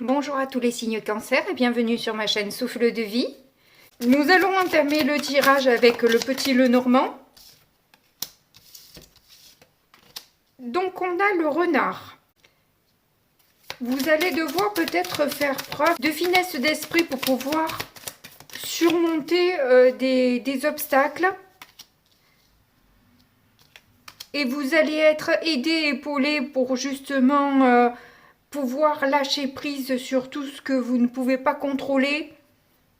Bonjour à tous les signes cancer et bienvenue sur ma chaîne Souffle de vie. Nous allons entamer le tirage avec le petit Lenormand. Donc on a le renard. Vous allez devoir peut-être faire preuve de finesse d'esprit pour pouvoir surmonter des obstacles. Et vous allez être aidé, épaulé pour justement pouvoir lâcher prise sur tout ce que vous ne pouvez pas contrôler.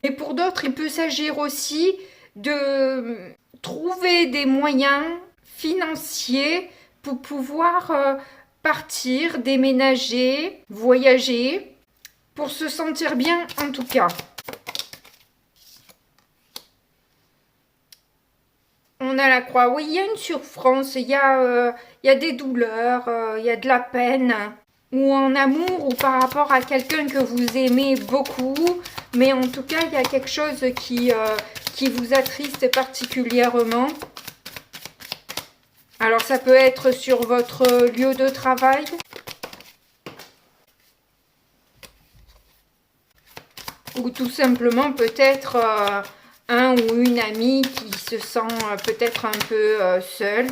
Et pour d'autres, il peut s'agir aussi de trouver des moyens financiers pour pouvoir partir, déménager, voyager, pour se sentir bien en tout cas. On a la croix. Oui, il y a une souffrance, il y a des douleurs, il y a de la peine, ou en amour, ou par rapport à quelqu'un que vous aimez beaucoup. Mais en tout cas, il y a quelque chose qui vous attriste particulièrement. Alors, ça peut être sur votre lieu de travail. Ou tout simplement peut-être un ou une amie qui se sent peut-être un peu seule.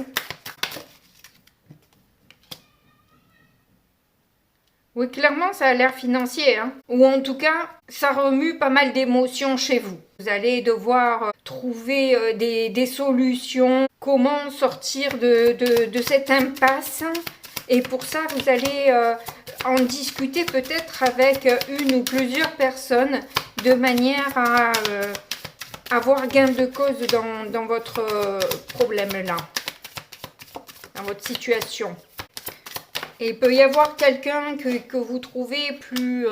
Oui, clairement, ça a l'air financier, hein. Ou en tout cas, ça remue pas mal d'émotions chez vous. Vous allez devoir trouver des solutions, comment sortir de cette impasse. Et pour ça, vous allez en discuter peut-être avec une ou plusieurs personnes de manière à avoir gain de cause dans votre problème-là, dans votre situation. Et il peut y avoir quelqu'un que vous trouvez plus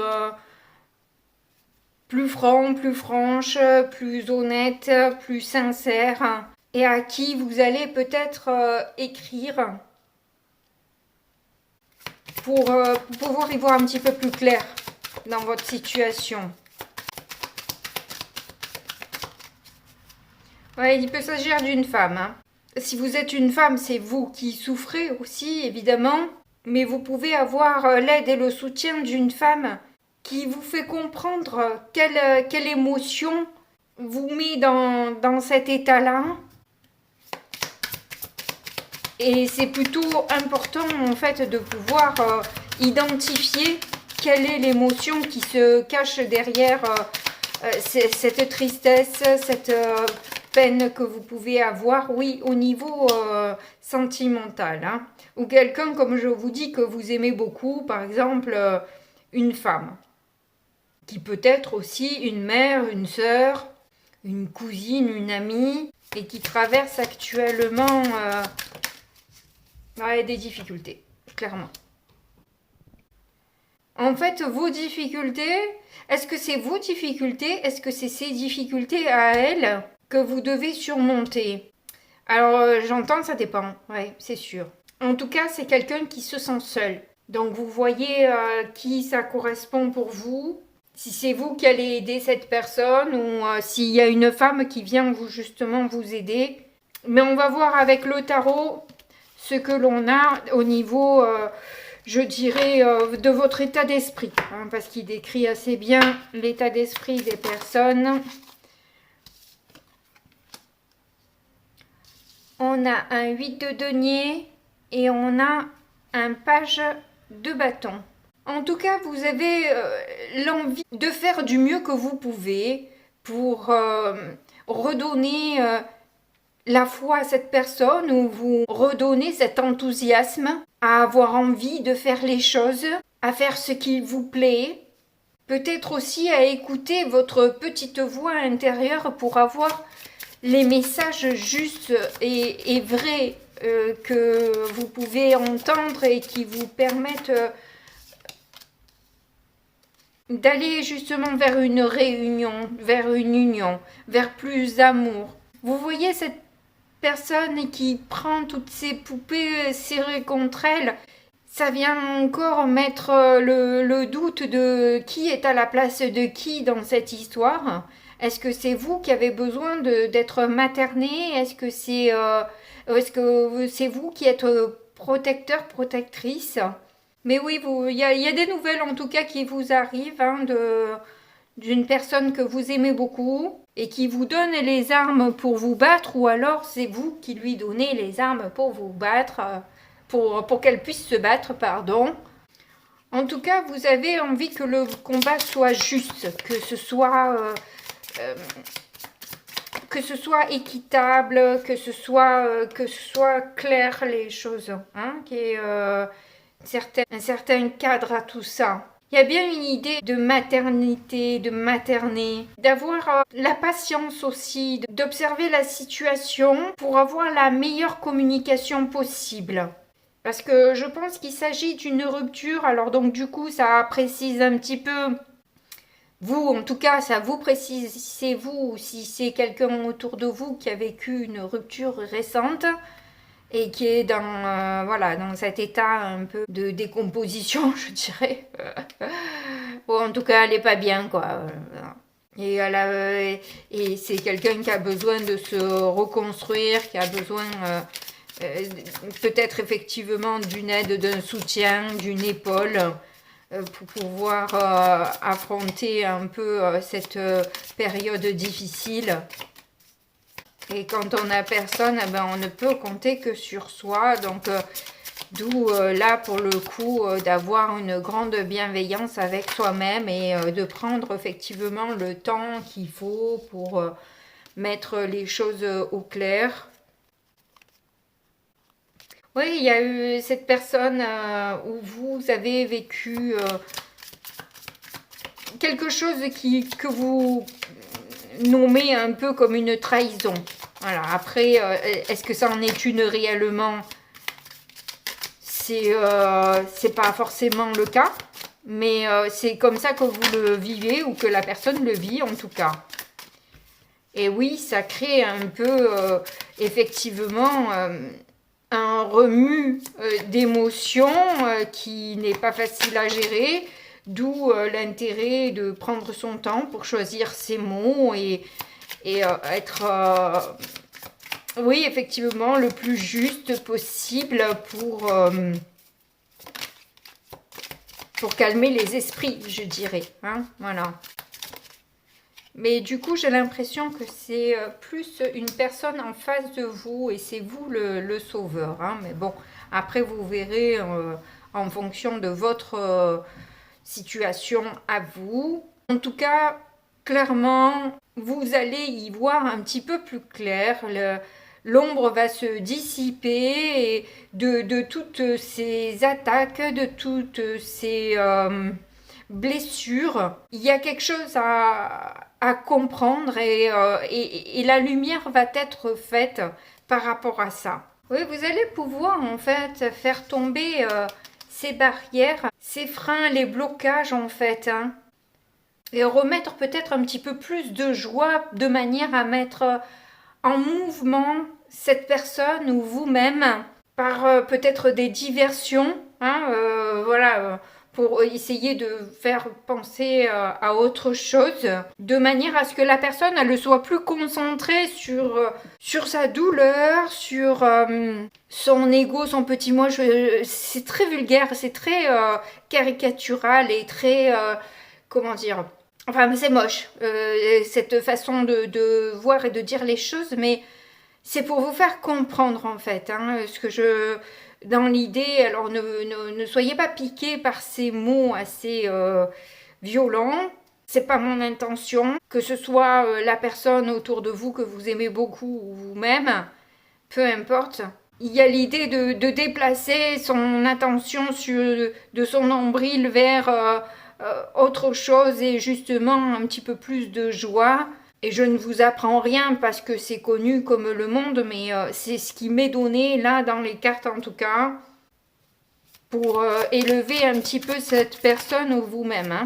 franc, plus franche, plus honnête, plus sincère, et à qui vous allez peut-être écrire pour pouvoir y voir un petit peu plus clair dans votre situation. Ouais, il peut s'agir d'une femme, hein. Si vous êtes une femme, c'est vous qui souffrez aussi, évidemment. Mais vous pouvez avoir l'aide et le soutien d'une femme qui vous fait comprendre quelle émotion vous met dans cet état-là. Et c'est plutôt important en fait de pouvoir identifier quelle est l'émotion qui se cache derrière cette tristesse, cette peine que vous pouvez avoir, oui, au niveau sentimental, hein. Ou quelqu'un, comme je vous dis, que vous aimez beaucoup, par exemple une femme, qui peut être aussi une mère, une sœur, une cousine, une amie, et qui traverse actuellement des difficultés, clairement. En fait, vos difficultés, est-ce que c'est vos difficultés? Est-ce que c'est ses difficultés à elle que vous devez surmonter? Alors, j'entends, ça dépend. Ouais, c'est sûr. En tout cas, c'est quelqu'un qui se sent seul. Donc, vous voyez qui ça correspond pour vous. Si c'est vous qui allez aider cette personne ou s'il y a une femme qui vient justement vous aider. Mais on va voir avec le tarot ce que l'on a au niveau, je dirais, de votre état d'esprit. Hein, parce qu'il décrit assez bien l'état d'esprit des personnes. On a un 8 de denier et on a un page de bâton. En tout cas, vous avez l'envie de faire du mieux que vous pouvez pour redonner la foi à cette personne ou vous redonner cet enthousiasme à avoir envie de faire les choses, à faire ce qui vous plaît. Peut-être aussi à écouter votre petite voix intérieure pour avoir les messages justes et vrais que vous pouvez entendre et qui vous permettent d'aller justement vers une réunion, vers une union, vers plus d'amour. Vous voyez cette personne qui prend toutes ces poupées serrées contre elle, ça vient encore mettre le doute de qui est à la place de qui dans cette histoire. Est-ce que c'est vous qui avez besoin d'être materné? Est-ce que c'est vous qui êtes protecteur, protectrice? Mais oui, il y a des nouvelles en tout cas qui vous arrivent hein, d'une personne que vous aimez beaucoup et qui vous donne les armes pour vous battre, ou alors c'est vous qui lui donnez les armes pour vous battre, pour qu'elle puisse se battre, pardon. En tout cas, vous avez envie que le combat soit juste, euh, que ce soit équitable, que ce soit clair les choses, hein, qu'il y ait un certain cadre à tout ça. Il y a bien une idée de maternité, de materner, d'avoir la patience aussi, d'observer la situation pour avoir la meilleure communication possible. Parce que je pense qu'il s'agit d'une rupture, alors donc du coup ça précise un petit peu, vous en tout cas ça vous précise si c'est vous ou si c'est quelqu'un autour de vous qui a vécu une rupture récente et qui est voilà, dans cet état un peu de décomposition, je dirais. Ou en tout cas elle n'est pas bien quoi. Et c'est quelqu'un qui a besoin de se reconstruire, qui a besoin peut-être effectivement d'une aide, d'un soutien, d'une épaule pour pouvoir affronter un peu cette période difficile. Et quand on n'a personne, eh ben, on ne peut compter que sur soi. Donc, d'où là, pour le coup, d'avoir une grande bienveillance avec soi-même et de prendre effectivement le temps qu'il faut pour mettre les choses au clair. Oui, il y a eu cette personne où vous avez vécu quelque chose que vous nommez un peu comme une trahison. Voilà. Après, est-ce que ça en est une réellement? C'est pas forcément le cas, mais c'est comme ça que vous le vivez ou que la personne le vit en tout cas. Et oui, ça crée un peu effectivement un remue d'émotions qui n'est pas facile à gérer, d'où l'intérêt de prendre son temps pour choisir ses mots et être, oui, effectivement, le plus juste possible pour calmer les esprits, je dirais. Hein, voilà. Mais du coup, j'ai l'impression que c'est plus une personne en face de vous et c'est vous le sauveur. Hein. Mais bon, après, vous verrez en fonction de votre situation à vous. En tout cas, clairement, vous allez y voir un petit peu plus clair. L'ombre va se dissiper et de toutes ces attaques, de toutes ces blessures. Il y a quelque chose à comprendre et la lumière va être faite par rapport à ça. Oui, vous allez pouvoir en fait faire tomber ces barrières, ces freins, les blocages en fait, hein, et remettre peut-être un petit peu plus de joie de manière à mettre en mouvement cette personne ou vous-même par peut-être des diversions, hein, voilà, pour essayer de faire penser à autre chose, de manière à ce que la personne elle soit plus concentrée sur sa douleur, sur son ego, son petit moi. C'est très vulgaire, c'est très caricatural et très, comment dire, enfin c'est moche, cette façon de voir et de dire les choses, mais c'est pour vous faire comprendre en fait, hein, ce que dans l'idée, alors ne soyez pas piqués par ces mots assez violents, c'est pas mon intention, que ce soit la personne autour de vous que vous aimez beaucoup ou vous-même, peu importe. Il y a l'idée de déplacer son attention de son nombril vers autre chose et justement un petit peu plus de joie. Et je ne vous apprends rien parce que c'est connu comme le monde, mais c'est ce qui m'est donné là dans les cartes en tout cas, pour élever un petit peu cette personne ou vous-même. Hein.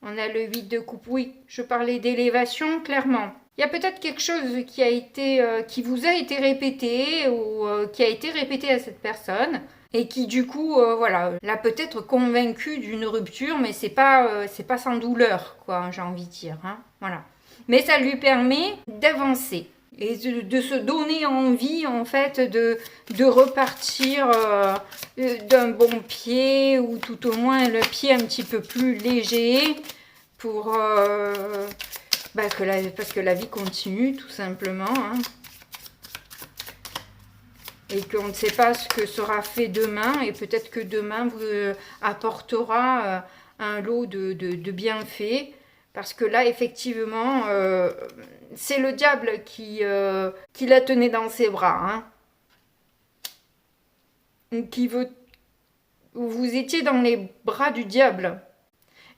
On a le 8 de coupe, oui, je parlais d'élévation, clairement. Il y a peut-être quelque chose qui vous a été répété ou qui a été répété à cette personne et qui du coup, voilà, l'a peut-être convaincu d'une rupture, mais c'est pas sans douleur, quoi, j'ai envie de dire, hein, voilà. Mais ça lui permet d'avancer et de se donner envie en fait de repartir d'un bon pied ou tout au moins le pied un petit peu plus léger pour parce que la vie continue tout simplement, hein. Et qu'on ne sait pas ce que sera fait demain et peut-être que demain vous apportera un lot de bienfaits. Parce que là, effectivement, c'est le diable qui la tenait dans ses bras. Hein. Vous étiez dans les bras du diable.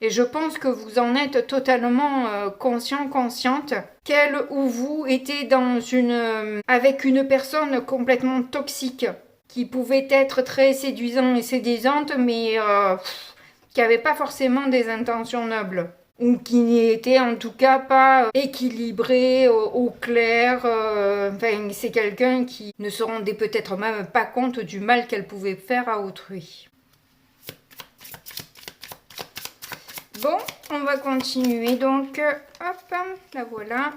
Et je pense que vous en êtes totalement consciente, qu'elle ou vous étiez avec une personne complètement toxique, qui pouvait être très séduisante et séduisante, mais qui n'avait pas forcément des intentions nobles. Ou qui n'était en tout cas pas équilibré, au clair. C'est quelqu'un qui ne se rendait peut-être même pas compte du mal qu'elle pouvait faire à autrui. Bon, on va continuer. Donc, hop, la voilà.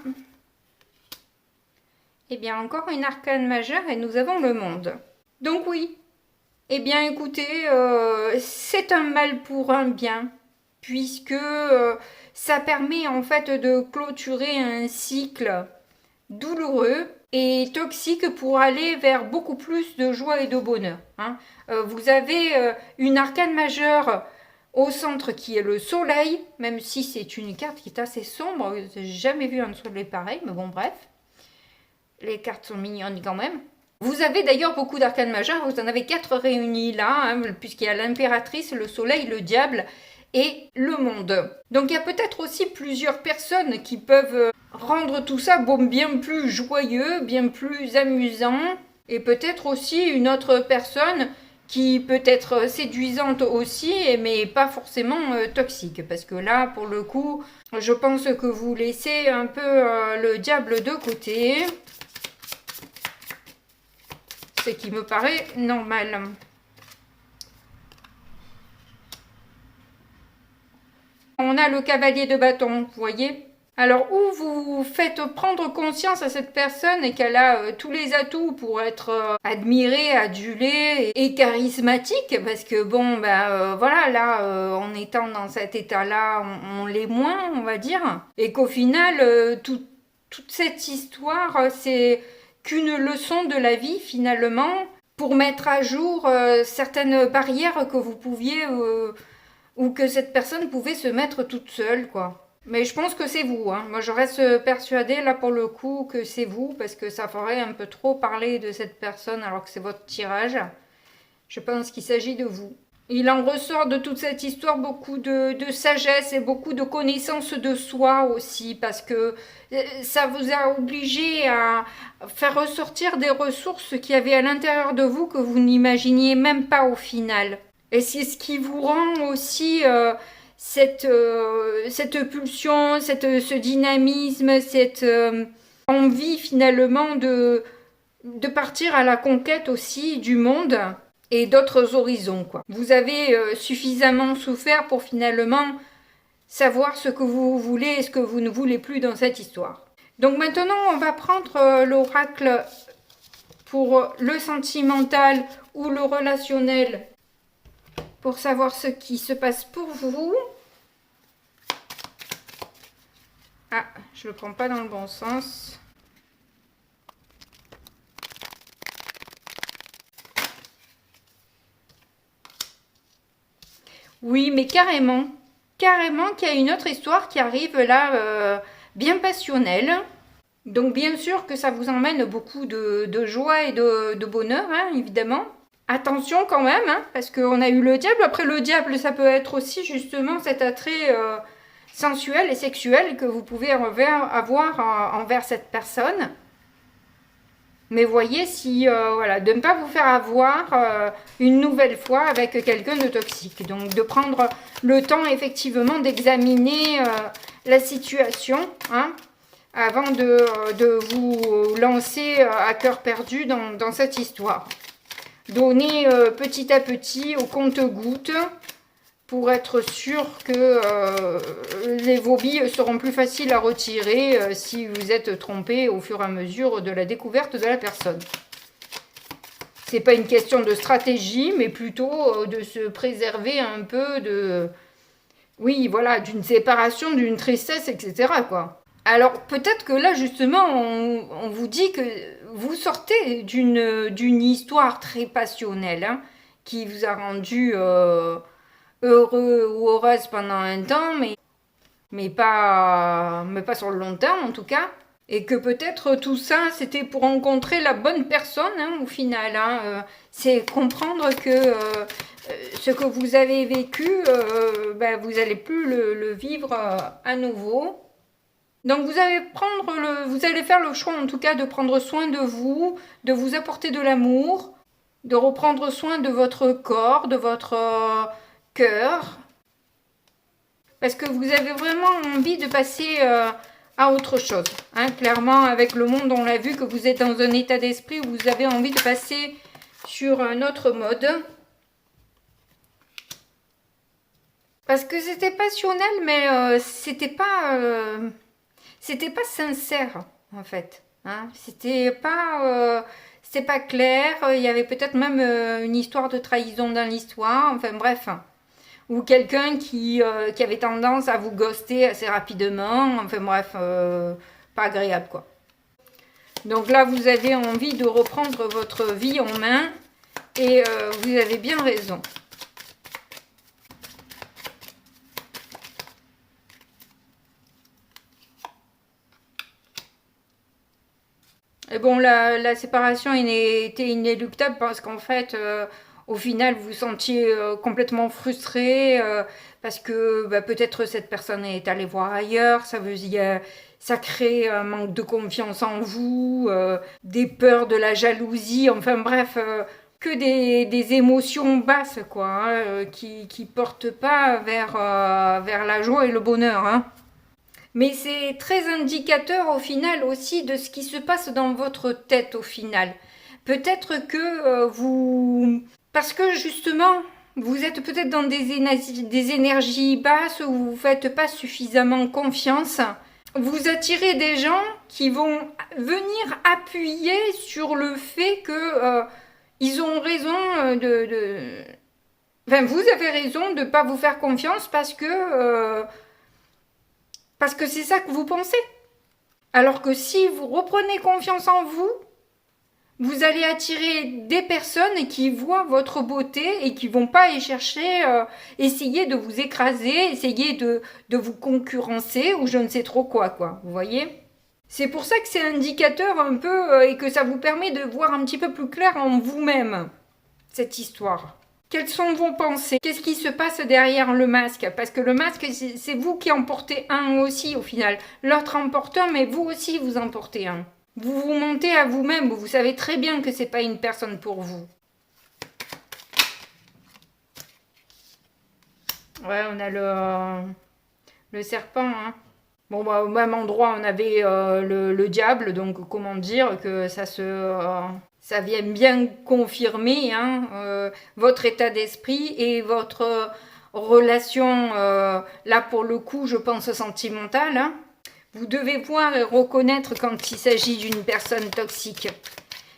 Eh bien, encore une arcane majeure et nous avons le monde. Donc oui, eh bien écoutez, c'est un mal pour un bien. Puisque ça permet en fait de clôturer un cycle douloureux et toxique pour aller vers beaucoup plus de joie et de bonheur. Hein. Vous avez une arcane majeure au centre qui est le soleil, même si c'est une carte qui est assez sombre, j'ai jamais vu un soleil pareil, mais bon bref, les cartes sont mignonnes quand même. Vous avez d'ailleurs beaucoup d'arcanes majeures, vous en avez 4 réunis là, hein, puisqu'il y a l'impératrice, le soleil, le diable et le monde. Donc il y a peut-être aussi plusieurs personnes qui peuvent rendre tout ça bien plus joyeux, bien plus amusant, et peut-être aussi une autre personne qui peut être séduisante aussi, mais pas forcément toxique, parce que là, pour le coup, je pense que vous laissez un peu le diable de côté, ce qui me paraît normal. On a le cavalier de bâton, vous voyez? Alors, où vous faites prendre conscience à cette personne et qu'elle a tous les atouts pour être admirée, adulée et charismatique, parce que bon, voilà, là, en étant dans cet état-là, on l'est moins, on va dire, et qu'au final, toute cette histoire, c'est qu'une leçon de la vie, finalement, pour mettre à jour certaines barrières que vous pouviez... ou que cette personne pouvait se mettre toute seule, quoi. Mais je pense que c'est vous, hein. Moi, je reste persuadée, là, pour le coup, que c'est vous, parce que ça ferait un peu trop parler de cette personne alors que c'est votre tirage. Je pense qu'il s'agit de vous. Il en ressort de toute cette histoire beaucoup de sagesse et beaucoup de connaissance de soi aussi, parce que ça vous a obligé à faire ressortir des ressources qu'il y avait à l'intérieur de vous que vous n'imaginiez même pas au final. Et c'est ce qui vous rend aussi cette pulsion, ce dynamisme, cette envie finalement de partir à la conquête aussi du monde et d'autres horizons, quoi. Vous avez suffisamment souffert pour finalement savoir ce que vous voulez et ce que vous ne voulez plus dans cette histoire. Donc maintenant, on va prendre l'oracle pour le sentimental ou le relationnel, pour savoir ce qui se passe pour vous. Ah, je le prends pas dans le bon sens. Oui, mais carrément qu'il y a une autre histoire qui arrive là, bien passionnelle. Donc bien sûr que ça vous emmène beaucoup de joie et de bonheur, hein, évidemment. Attention quand même, hein, parce qu'on a eu le diable. Après le diable, ça peut être aussi justement cet attrait sensuel et sexuel que vous pouvez avoir envers cette personne. Mais voyez si, voilà, de ne pas vous faire avoir une nouvelle fois avec quelqu'un de toxique. Donc de prendre le temps effectivement d'examiner la situation, hein, avant de vous lancer à cœur perdu dans cette histoire. Donnez petit à petit, au compte-gouttes, pour être sûr que vos billes seront plus faciles à retirer si vous êtes trompé au fur et à mesure de la découverte de la personne. C'est pas une question de stratégie, mais plutôt de se préserver un peu de... Oui, voilà, d'une séparation, d'une tristesse, etc. quoi. Alors peut-être que là, justement, on vous dit que vous sortez d'une histoire très passionnelle, hein, qui vous a rendu heureux ou heureuse pendant un temps, mais pas sur le long terme en tout cas. Et que peut-être tout ça, c'était pour rencontrer la bonne personne, hein, au final. Hein. C'est comprendre que ce que vous avez vécu, vous n'allez plus le vivre à nouveau. Donc vous allez faire le choix en tout cas de prendre soin de vous apporter de l'amour, de reprendre soin de votre corps, de votre cœur. Parce que vous avez vraiment envie de passer... à autre chose. Hein. Clairement, avec le monde, on l'a vu que vous êtes dans un état d'esprit où vous avez envie de passer sur un autre mode. Parce que c'était passionnel, mais c'était pas sincère, en fait. Hein. C'était pas clair. Il y avait peut-être même une histoire de trahison dans l'histoire. Enfin bref. Ou quelqu'un qui avait tendance à vous ghoster assez rapidement, enfin bref, pas agréable quoi. Donc là, vous avez envie de reprendre votre vie en main, et vous avez bien raison. Et bon, la séparation était inéluctable parce qu'en fait... au final, vous vous sentiez complètement frustré parce que peut-être cette personne est allée voir ailleurs. Ça crée un manque de confiance en vous, des peurs, de la jalousie. Enfin bref, que des émotions basses quoi, hein, qui portent pas vers la joie et le bonheur. Hein. Mais c'est très indicateur au final aussi de ce qui se passe dans votre tête au final. Peut-être que vous... Parce que justement, vous êtes peut-être dans des énergies basses où vous ne faites pas suffisamment confiance. Vous attirez des gens qui vont venir appuyer sur le fait que ils ont raison Enfin, vous avez raison de ne pas vous faire confiance parce que c'est ça que vous pensez. Alors que si vous reprenez confiance en vous, vous allez attirer des personnes qui voient votre beauté et qui vont pas aller chercher, essayer de vous écraser, essayer de vous concurrencer ou je ne sais trop quoi, vous voyez? C'est pour ça que c'est indicateur un peu et que ça vous permet de voir un petit peu plus clair en vous-même, cette histoire. Quelles sont vos pensées? Qu'est-ce qui se passe derrière le masque? Parce que le masque, c'est vous qui en portez un aussi au final. L'autre en porte un, mais vous aussi vous en portez un. Vous vous mentez à vous-même, vous savez très bien que c'est pas une personne pour vous. Ouais, on a le serpent. Hein. Bon, au même endroit, on avait le diable, donc comment dire que ça vient bien confirmer hein, votre état d'esprit et votre relation, là pour le coup, je pense sentimentale. Hein. Vous devez voir et reconnaître quand il s'agit d'une personne toxique.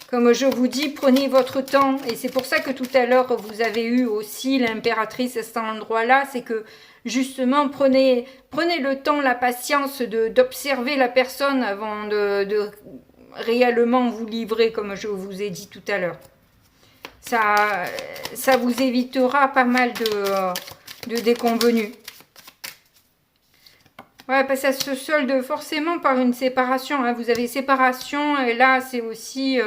Comme je vous dis, prenez votre temps. Et c'est pour ça que tout à l'heure, vous avez eu aussi l'impératrice à cet endroit-là. C'est que, justement, prenez le temps, la patience d'observer la personne avant de réellement vous livrer, comme je vous ai dit tout à l'heure. Ça vous évitera pas mal de déconvenues. Ouais, parce que ça se solde forcément par une séparation. Hein. Vous avez séparation et là, c'est aussi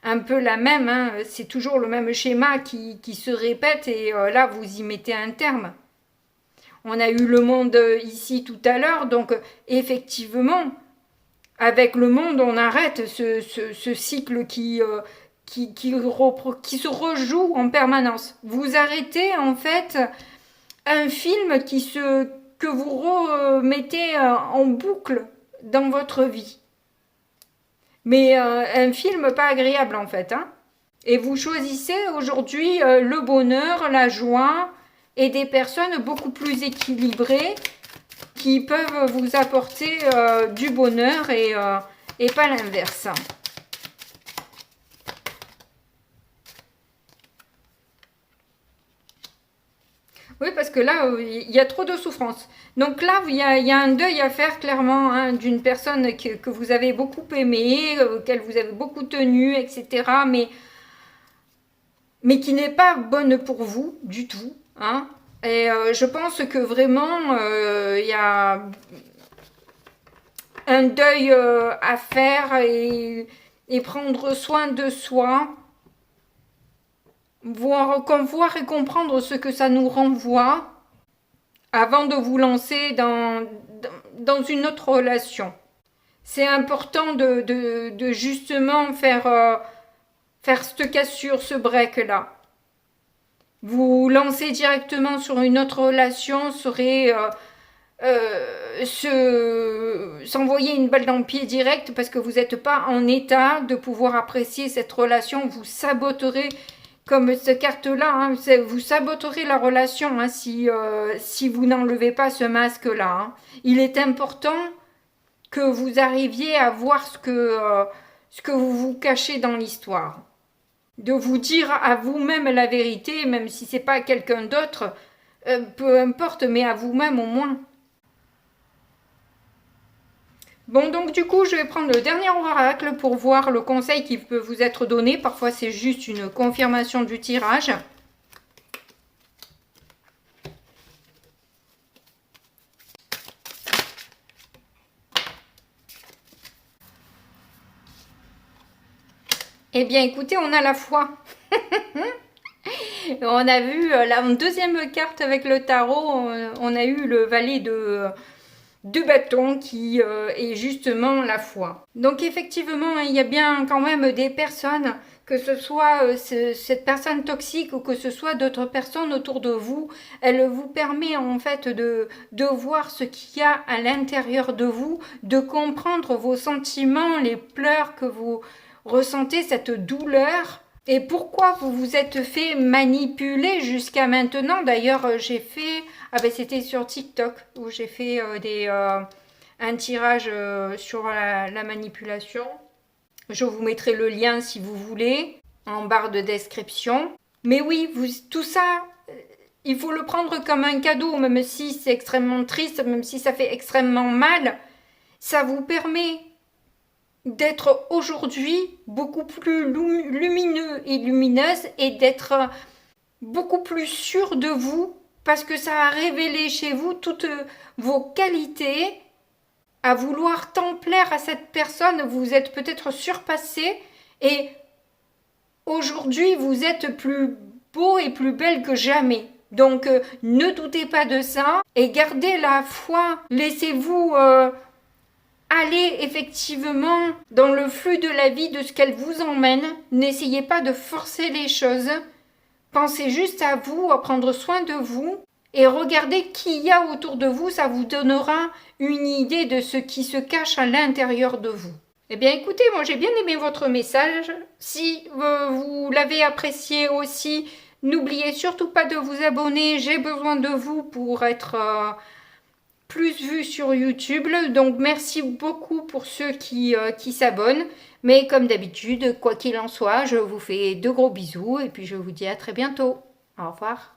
un peu la même. Hein. C'est toujours le même schéma qui se répète et là, vous y mettez un terme. On a eu le monde ici tout à l'heure, donc effectivement, avec le monde, on arrête ce cycle qui se rejoue en permanence. Vous arrêtez en fait un film que vous remettez en boucle dans votre vie. Mais un film pas agréable en fait. Hein. Et vous choisissez aujourd'hui le bonheur, la joie et des personnes beaucoup plus équilibrées qui peuvent vous apporter du bonheur et pas l'inverse. Oui, parce que là, il y a trop de souffrance. Donc là, il y a un deuil à faire clairement hein, d'une personne que vous avez beaucoup aimée, auquel vous avez beaucoup tenu, etc. Mais qui n'est pas bonne pour vous du tout. Hein. Et je pense que vraiment, il y a un deuil à faire et prendre soin de soi. Voir et comprendre ce que ça nous renvoie avant de vous lancer dans une autre relation. C'est important de justement faire cette cassure, ce break-là. Vous lancer directement sur une autre relation serait s'envoyer une balle dans le pied direct parce que vous n'êtes pas en état de pouvoir apprécier cette relation. Vous saboterez comme cette carte-là, hein, vous saboterez la relation hein, si vous n'enlevez pas ce masque-là. Hein. Il est important que vous arriviez à voir ce que vous vous cachez dans l'histoire. De vous dire à vous-même la vérité, même si c'est pas quelqu'un d'autre, peu importe, mais à vous-même au moins. Bon, donc du coup, je vais prendre le dernier oracle pour voir le conseil qui peut vous être donné. Parfois, c'est juste une confirmation du tirage. Eh bien, écoutez, on a la foi. On a vu la deuxième carte avec le tarot, on a eu le valet de bâtons qui est justement la foi. Donc effectivement, il y a bien quand même des personnes, que ce soit cette personne toxique ou que ce soit d'autres personnes autour de vous, elle vous permet en fait de voir ce qu'il y a à l'intérieur de vous, de comprendre vos sentiments, les pleurs que vous ressentez, cette douleur. Et pourquoi vous vous êtes fait manipuler jusqu'à maintenant? D'ailleurs, j'ai fait... Ah ben c'était sur TikTok où j'ai fait un tirage sur la manipulation. Je vous mettrai le lien si vous voulez en barre de description. Mais oui, tout ça, il faut le prendre comme un cadeau, même si c'est extrêmement triste, même si ça fait extrêmement mal. Ça vous permet d'être aujourd'hui beaucoup plus lumineux et lumineuse et d'être beaucoup plus sûr de vous parce que ça a révélé chez vous toutes vos qualités. À vouloir tant plaire à cette personne, vous êtes peut-être surpassé et aujourd'hui vous êtes plus beau et plus belle que jamais. Donc ne doutez pas de ça et gardez la foi. Laissez-vous allez effectivement dans le flux de la vie de ce qu'elle vous emmène. N'essayez pas de forcer les choses. Pensez juste à vous, à prendre soin de vous et regardez qui il y a autour de vous. Ça vous donnera une idée de ce qui se cache à l'intérieur de vous. Eh bien écoutez, moi j'ai bien aimé votre message. Si vous l'avez apprécié aussi, n'oubliez surtout pas de vous abonner. J'ai besoin de vous pour être... plus vu sur YouTube, donc merci beaucoup pour ceux qui s'abonnent, mais comme d'habitude, quoi qu'il en soit, je vous fais de gros bisous et puis je vous dis à très bientôt. Au revoir.